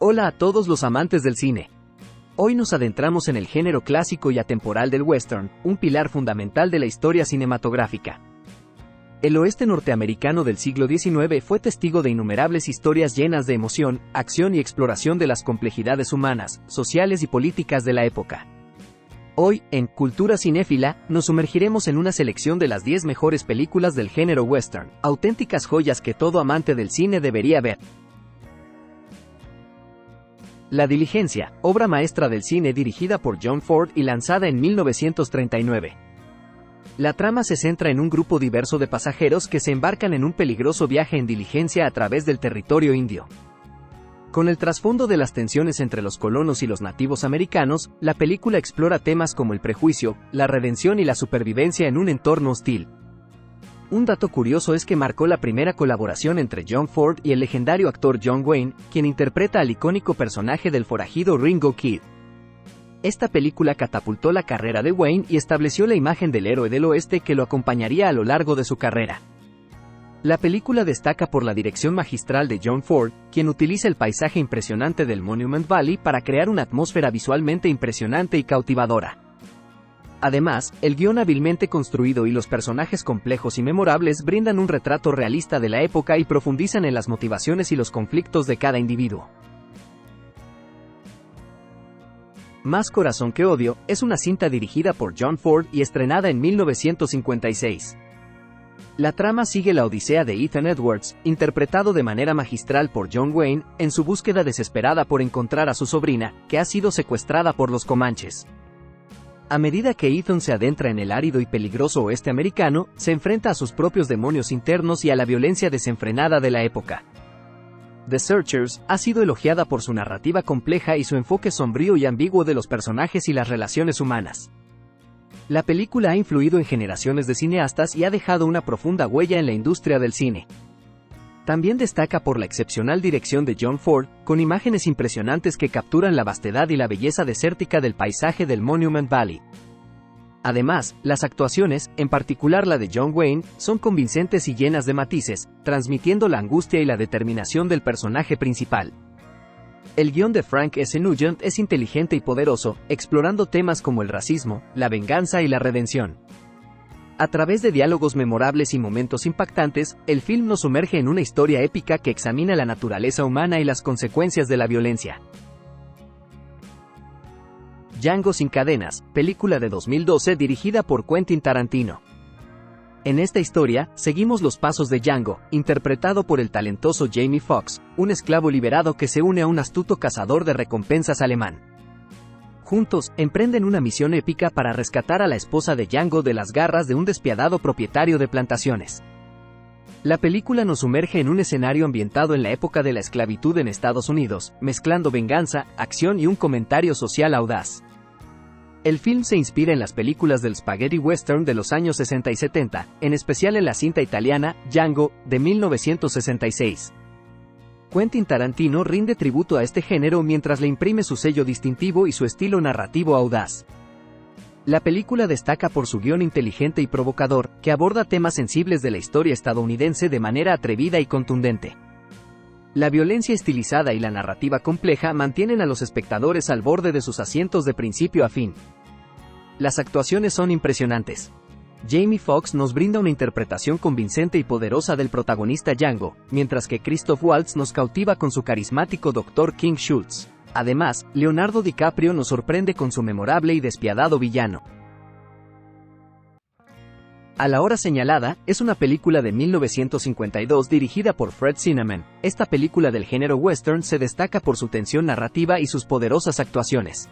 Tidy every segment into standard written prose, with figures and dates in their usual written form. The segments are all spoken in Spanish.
Hola a todos los amantes del cine. Hoy nos adentramos en el género clásico y atemporal del western, un pilar fundamental de la historia cinematográfica. El oeste norteamericano del siglo XIX fue testigo de innumerables historias llenas de emoción, acción y exploración de las complejidades humanas, sociales y políticas de la época. Hoy, en Cultura Cinéfila, nos sumergiremos en una selección de las 10 mejores películas del género western, auténticas joyas que todo amante del cine debería ver. La Diligencia, obra maestra del cine dirigida por John Ford y lanzada en 1939. La trama se centra en un grupo diverso de pasajeros que se embarcan en un peligroso viaje en diligencia a través del territorio indio. Con el trasfondo de las tensiones entre los colonos y los nativos americanos, la película explora temas como el prejuicio, la redención y la supervivencia en un entorno hostil. Un dato curioso es que marcó la primera colaboración entre John Ford y el legendario actor John Wayne, quien interpreta al icónico personaje del forajido Ringo Kid. Esta película catapultó la carrera de Wayne y estableció la imagen del héroe del oeste que lo acompañaría a lo largo de su carrera. La película destaca por la dirección magistral de John Ford, quien utiliza el paisaje impresionante del Monument Valley para crear una atmósfera visualmente impresionante y cautivadora. Además, el guión hábilmente construido y los personajes complejos y memorables brindan un retrato realista de la época y profundizan en las motivaciones y los conflictos de cada individuo. Más corazón que odio es una cinta dirigida por John Ford y estrenada en 1956. La trama sigue la odisea de Ethan Edwards, interpretado de manera magistral por John Wayne, en su búsqueda desesperada por encontrar a su sobrina, que ha sido secuestrada por los comanches. A medida que Ethan se adentra en el árido y peligroso oeste americano, se enfrenta a sus propios demonios internos y a la violencia desenfrenada de la época. The Searchers ha sido elogiada por su narrativa compleja y su enfoque sombrío y ambiguo de los personajes y las relaciones humanas. La película ha influido en generaciones de cineastas y ha dejado una profunda huella en la industria del cine. También destaca por la excepcional dirección de John Ford, con imágenes impresionantes que capturan la vastedad y la belleza desértica del paisaje del Monument Valley. Además, las actuaciones, en particular la de John Wayne, son convincentes y llenas de matices, transmitiendo la angustia y la determinación del personaje principal. El guión de Frank S. Nugent es inteligente y poderoso, explorando temas como el racismo, la venganza y la redención. A través de diálogos memorables y momentos impactantes, el film nos sumerge en una historia épica que examina la naturaleza humana y las consecuencias de la violencia. Django sin cadenas, película de 2012 dirigida por Quentin Tarantino. En esta historia, seguimos los pasos de Django, interpretado por el talentoso Jamie Foxx, un esclavo liberado que se une a un astuto cazador de recompensas alemán. Juntos, emprenden una misión épica para rescatar a la esposa de Django de las garras de un despiadado propietario de plantaciones. La película nos sumerge en un escenario ambientado en la época de la esclavitud en Estados Unidos, mezclando venganza, acción y un comentario social audaz. El film se inspira en las películas del spaghetti western de los años 60 y 70, en especial en la cinta italiana Django, de 1966. Quentin Tarantino rinde tributo a este género mientras le imprime su sello distintivo y su estilo narrativo audaz. La película destaca por su guión inteligente y provocador, que aborda temas sensibles de la historia estadounidense de manera atrevida y contundente. La violencia estilizada y la narrativa compleja mantienen a los espectadores al borde de sus asientos de principio a fin. Las actuaciones son impresionantes. Jamie Foxx nos brinda una interpretación convincente y poderosa del protagonista Django, mientras que Christoph Waltz nos cautiva con su carismático Dr. King Schultz. Además, Leonardo DiCaprio nos sorprende con su memorable y despiadado villano. A la hora señalada, es una película de 1952 dirigida por Fred Zinnemann. Esta película del género western se destaca por su tensión narrativa y sus poderosas actuaciones.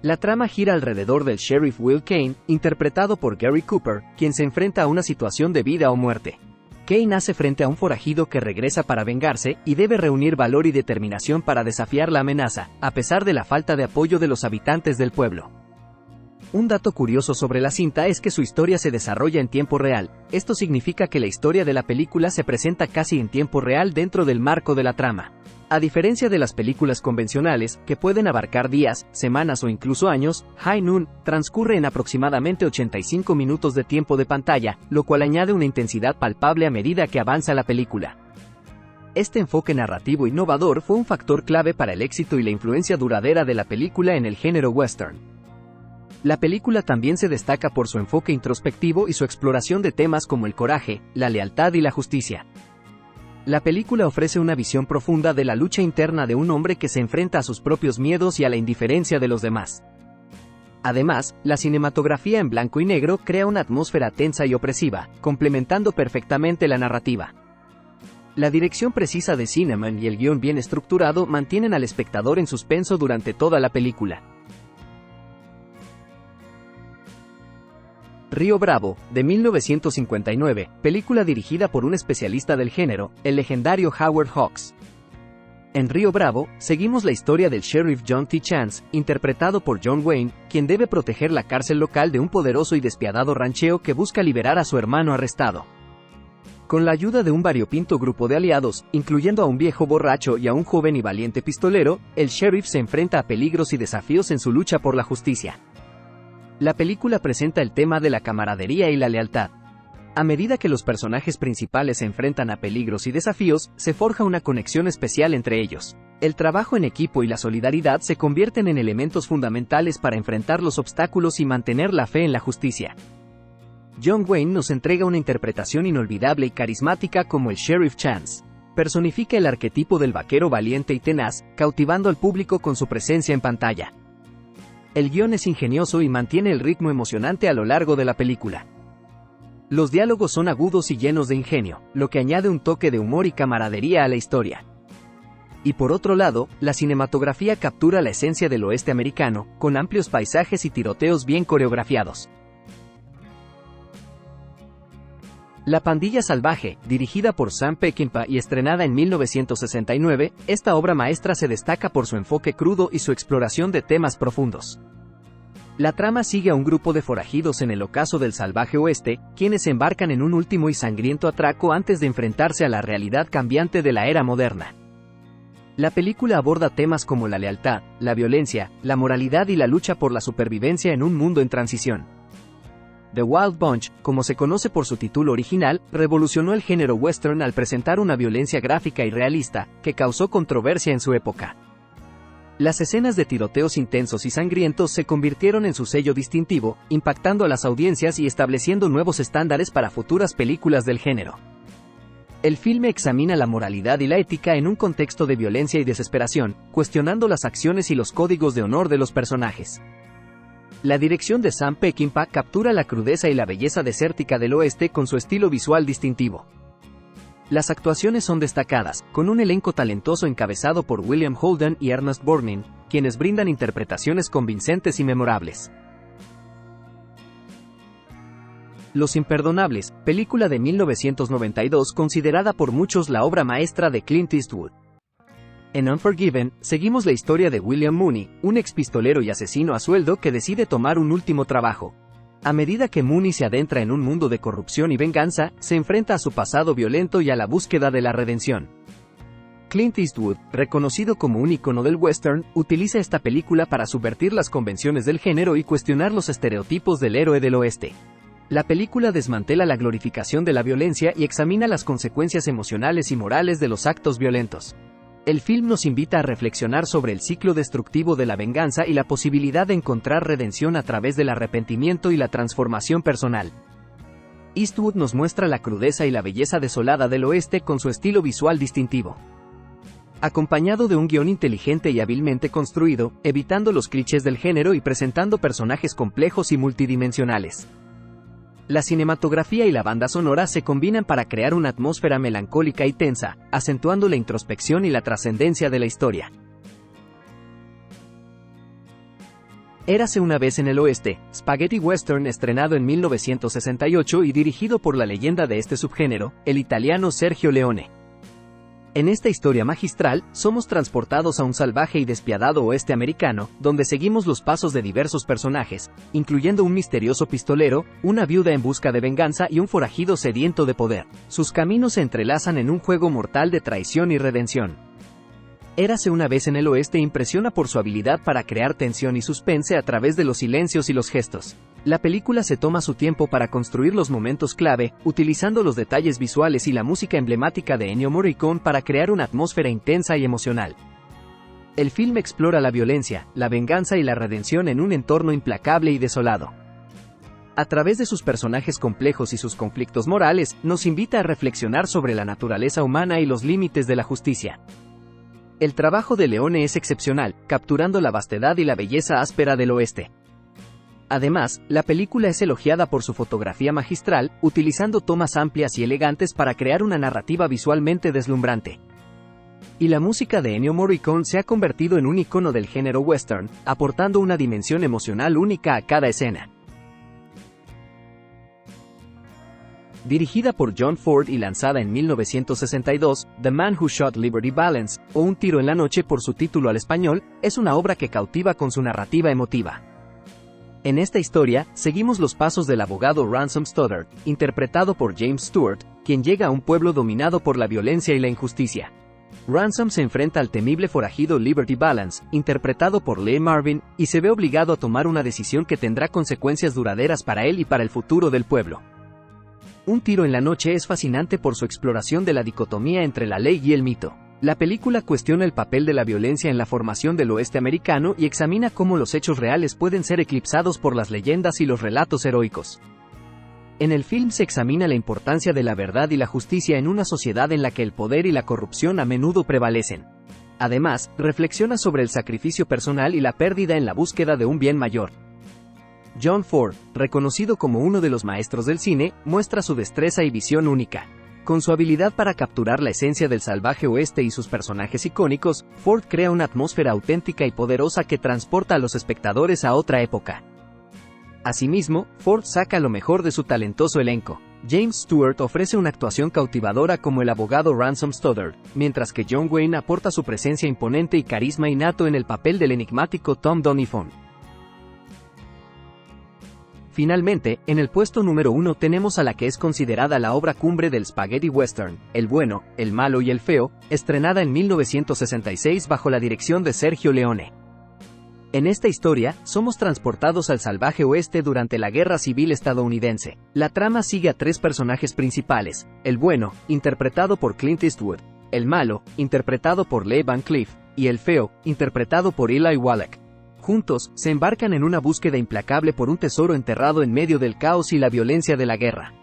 La trama gira alrededor del sheriff Will Kane, interpretado por Gary Cooper, quien se enfrenta a una situación de vida o muerte. Kane hace frente a un forajido que regresa para vengarse, y debe reunir valor y determinación para desafiar la amenaza, a pesar de la falta de apoyo de los habitantes del pueblo. Un dato curioso sobre la cinta es que su historia se desarrolla en tiempo real. Esto significa que la historia de la película se presenta casi en tiempo real dentro del marco de la trama. A diferencia de las películas convencionales, que pueden abarcar días, semanas o incluso años, High Noon transcurre en aproximadamente 85 minutos de tiempo de pantalla, lo cual añade una intensidad palpable a medida que avanza la película. Este enfoque narrativo innovador fue un factor clave para el éxito y la influencia duradera de la película en el género western. La película también se destaca por su enfoque introspectivo y su exploración de temas como el coraje, la lealtad y la justicia. La película ofrece una visión profunda de la lucha interna de un hombre que se enfrenta a sus propios miedos y a la indiferencia de los demás. Además, la cinematografía en blanco y negro crea una atmósfera tensa y opresiva, complementando perfectamente la narrativa. La dirección precisa de Zinnemann y el guión bien estructurado mantienen al espectador en suspenso durante toda la película. Río Bravo, de 1959, película dirigida por un especialista del género, el legendario Howard Hawks. En Río Bravo, seguimos la historia del sheriff John T. Chance, interpretado por John Wayne, quien debe proteger la cárcel local de un poderoso y despiadado ranchero que busca liberar a su hermano arrestado. Con la ayuda de un variopinto grupo de aliados, incluyendo a un viejo borracho y a un joven y valiente pistolero, el sheriff se enfrenta a peligros y desafíos en su lucha por la justicia. La película presenta el tema de la camaradería y la lealtad. A medida que los personajes principales se enfrentan a peligros y desafíos, se forja una conexión especial entre ellos. El trabajo en equipo y la solidaridad se convierten en elementos fundamentales para enfrentar los obstáculos y mantener la fe en la justicia. John Wayne nos entrega una interpretación inolvidable y carismática como el Sheriff Chance. Personifica el arquetipo del vaquero valiente y tenaz, cautivando al público con su presencia en pantalla. El guión es ingenioso y mantiene el ritmo emocionante a lo largo de la película. Los diálogos son agudos y llenos de ingenio, lo que añade un toque de humor y camaradería a la historia. Y por otro lado, la cinematografía captura la esencia del oeste americano, con amplios paisajes y tiroteos bien coreografiados. La pandilla salvaje, dirigida por Sam Peckinpah y estrenada en 1969, esta obra maestra se destaca por su enfoque crudo y su exploración de temas profundos. La trama sigue a un grupo de forajidos en el ocaso del salvaje oeste, quienes se embarcan en un último y sangriento atraco antes de enfrentarse a la realidad cambiante de la era moderna. La película aborda temas como la lealtad, la violencia, la moralidad y la lucha por la supervivencia en un mundo en transición. The Wild Bunch, como se conoce por su título original, revolucionó el género western al presentar una violencia gráfica y realista, que causó controversia en su época. Las escenas de tiroteos intensos y sangrientos se convirtieron en su sello distintivo, impactando a las audiencias y estableciendo nuevos estándares para futuras películas del género. El filme examina la moralidad y la ética en un contexto de violencia y desesperación, cuestionando las acciones y los códigos de honor de los personajes. La dirección de Sam Peckinpah captura la crudeza y la belleza desértica del oeste con su estilo visual distintivo. Las actuaciones son destacadas, con un elenco talentoso encabezado por William Holden y Ernest Borgnine, quienes brindan interpretaciones convincentes y memorables. Los Imperdonables, película de 1992 considerada por muchos la obra maestra de Clint Eastwood. En Unforgiven, seguimos la historia de William Mooney, un expistolero y asesino a sueldo que decide tomar un último trabajo. A medida que Mooney se adentra en un mundo de corrupción y venganza, se enfrenta a su pasado violento y a la búsqueda de la redención. Clint Eastwood, reconocido como un ícono del western, utiliza esta película para subvertir las convenciones del género y cuestionar los estereotipos del héroe del oeste. La película desmantela la glorificación de la violencia y examina las consecuencias emocionales y morales de los actos violentos. El film nos invita a reflexionar sobre el ciclo destructivo de la venganza y la posibilidad de encontrar redención a través del arrepentimiento y la transformación personal. Eastwood nos muestra la crudeza y la belleza desolada del oeste con su estilo visual distintivo. Acompañado de un guión inteligente y hábilmente construido, evitando los clichés del género y presentando personajes complejos y multidimensionales. La cinematografía y la banda sonora se combinan para crear una atmósfera melancólica y tensa, acentuando la introspección y la trascendencia de la historia. Érase una vez en el oeste, spaghetti western estrenado en 1968 y dirigido por la leyenda de este subgénero, el italiano Sergio Leone. En esta historia magistral, somos transportados a un salvaje y despiadado oeste americano, donde seguimos los pasos de diversos personajes, incluyendo un misterioso pistolero, una viuda en busca de venganza y un forajido sediento de poder. Sus caminos se entrelazan en un juego mortal de traición y redención. Érase una vez en el oeste impresiona por su habilidad para crear tensión y suspense a través de los silencios y los gestos. La película se toma su tiempo para construir los momentos clave, utilizando los detalles visuales y la música emblemática de Ennio Morricone para crear una atmósfera intensa y emocional. El film explora la violencia, la venganza y la redención en un entorno implacable y desolado. A través de sus personajes complejos y sus conflictos morales, nos invita a reflexionar sobre la naturaleza humana y los límites de la justicia. El trabajo de Leone es excepcional, capturando la vastedad y la belleza áspera del oeste. Además, la película es elogiada por su fotografía magistral, utilizando tomas amplias y elegantes para crear una narrativa visualmente deslumbrante. Y la música de Ennio Morricone se ha convertido en un icono del género western, aportando una dimensión emocional única a cada escena. Dirigida por John Ford y lanzada en 1962, The Man Who Shot Liberty Valance, o Un tiro en la noche por su título al español, es una obra que cautiva con su narrativa emotiva. En esta historia, seguimos los pasos del abogado Ransom Stoddard, interpretado por James Stewart, quien llega a un pueblo dominado por la violencia y la injusticia. Ransom se enfrenta al temible forajido Liberty Valance, interpretado por Lee Marvin, y se ve obligado a tomar una decisión que tendrá consecuencias duraderas para él y para el futuro del pueblo. Un tiro en la noche es fascinante por su exploración de la dicotomía entre la ley y el mito. La película cuestiona el papel de la violencia en la formación del oeste americano y examina cómo los hechos reales pueden ser eclipsados por las leyendas y los relatos heroicos. En el film se examina la importancia de la verdad y la justicia en una sociedad en la que el poder y la corrupción a menudo prevalecen. Además, reflexiona sobre el sacrificio personal y la pérdida en la búsqueda de un bien mayor. John Ford, reconocido como uno de los maestros del cine, muestra su destreza y visión única. Con su habilidad para capturar la esencia del salvaje oeste y sus personajes icónicos, Ford crea una atmósfera auténtica y poderosa que transporta a los espectadores a otra época. Asimismo, Ford saca lo mejor de su talentoso elenco. James Stewart ofrece una actuación cautivadora como el abogado Ransom Stoddard, mientras que John Wayne aporta su presencia imponente y carisma innato en el papel del enigmático Tom Doniphan. Finalmente, en el puesto número 1 tenemos a la que es considerada la obra cumbre del spaghetti western, El bueno, el malo y el feo, estrenada en 1966 bajo la dirección de Sergio Leone. En esta historia, somos transportados al salvaje oeste durante la Guerra Civil estadounidense. La trama sigue a tres personajes principales: el bueno, interpretado por Clint Eastwood; el malo, interpretado por Lee Van Cleef; y el feo, interpretado por Eli Wallach. Juntos, se embarcan en una búsqueda implacable por un tesoro enterrado en medio del caos y la violencia de la guerra.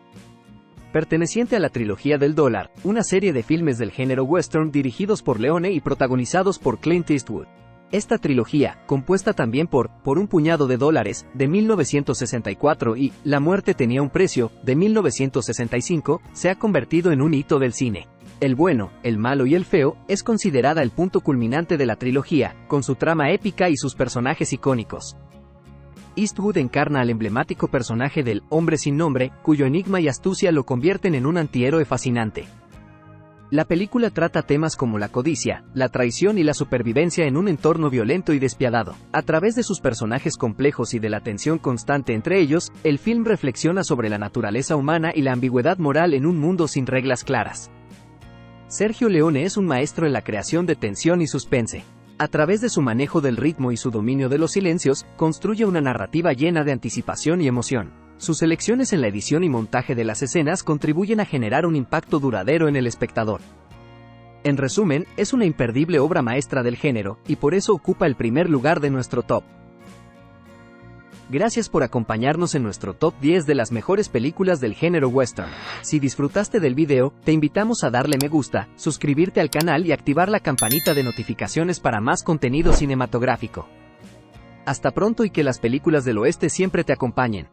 Perteneciente a la trilogía del dólar, una serie de filmes del género western dirigidos por Leone y protagonizados por Clint Eastwood. Esta trilogía, compuesta también por un puñado de dólares, de 1964 y La muerte tenía un precio, de 1965, se ha convertido en un hito del cine. El bueno, el malo y el feo, es considerada el punto culminante de la trilogía, con su trama épica y sus personajes icónicos. Eastwood encarna al emblemático personaje del hombre sin nombre, cuyo enigma y astucia lo convierten en un antihéroe fascinante. La película trata temas como la codicia, la traición y la supervivencia en un entorno violento y despiadado. A través de sus personajes complejos y de la tensión constante entre ellos, el film reflexiona sobre la naturaleza humana y la ambigüedad moral en un mundo sin reglas claras. Sergio Leone es un maestro en la creación de tensión y suspense. A través de su manejo del ritmo y su dominio de los silencios, construye una narrativa llena de anticipación y emoción. Sus elecciones en la edición y montaje de las escenas contribuyen a generar un impacto duradero en el espectador. En resumen, es una imperdible obra maestra del género, y por eso ocupa el primer lugar de nuestro top. Gracias por acompañarnos en nuestro top 10 de las mejores películas del género western. Si disfrutaste del video, te invitamos a darle me gusta, suscribirte al canal y activar la campanita de notificaciones para más contenido cinematográfico. Hasta pronto y que las películas del oeste siempre te acompañen.